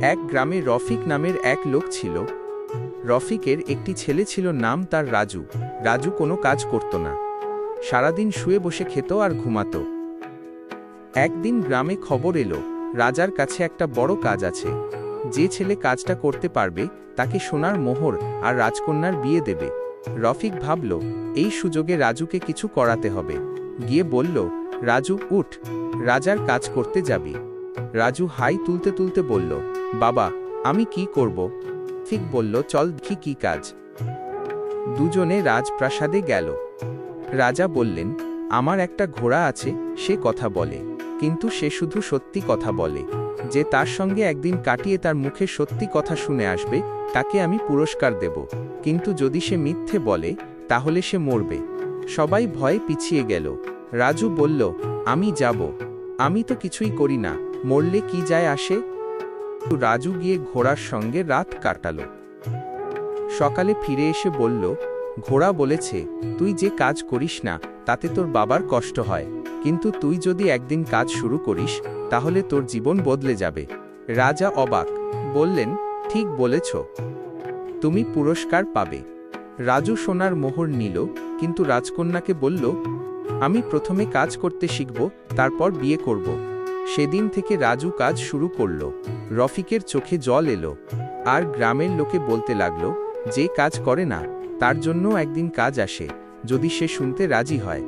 এক গ্রামে রফিক নামের এক লোক ছিল। রফিকের একটি ছেলে ছিল, নাম তার রাজু। রাজু কোনো কাজ করত না, সারাদিন শুয়ে বসে খেত আর ঘুমাত। একদিন গ্রামে খবর এলো, রাজার কাছে একটা বড় কাজ আছে। যে ছেলে কাজটা করতে পারবে তাকে সোনার মোহর আর রাজকন্যার বিয়ে দেবে। রফিক ভাবল, এই সুযোগে রাজুকে কিছু করাতে হবে। গিয়ে বলল, রাজু উঠ, রাজার কাজ করতে যাবি। রাজু হাই তুলতে তুলতে বলল, বাবা আমি কি করব? রফিক বলল, চল দেখি কি কাজ। দুজনে রাজপ্রাসাদে গেল। রাজা বললেন, আমার একটা ঘোড়া আছে, সে কথা বলে, কিন্তু সে শুধু সত্যি কথা বলে। যে তার সঙ্গে একদিন কাটিয়ে তার মুখে সত্যি কথা শুনে আসবে তাকে আমি পুরস্কার দেব, কিন্তু যদি সে মিথ্যে বলে তাহলে সে মরবে। সবাই ভয়ে পিছিয়ে গেল। রাজু বলল, আমি যাব, আমি তো কিছুই করি না, মরলে কি যায় আসে। রাজু গিয়ে ঘোড়ার সঙ্গে রাত কাটালো। সকালে ফিরে এসে বলল, ঘোড়া বলেছে তুই যে কাজ করিস না তাতে তোর বাবার কষ্ট হয়, কিন্তু তুই যদি একদিন কাজ শুরু করিস তাহলে তোর জীবন বদলে যাবে। রাজা অবাক, বললেন, ঠিক বলেছ, তুমি পুরস্কার পাবে। রাজু সোনার মোহর নিল, কিন্তু রাজকন্যাকে বলল, আমি প্রথমে কাজ করতে শিখব, তারপর বিয়ে করব। সেদিন থেকে রাজু কাজ শুরু করল। রফিকের চোখে জল এলো, আর গ্রামের লোকে বলতে লাগলো, যে কাজ করে না তার জন্য একদিন কাজ আসে, যদি সে শুনতে রাজি হয়।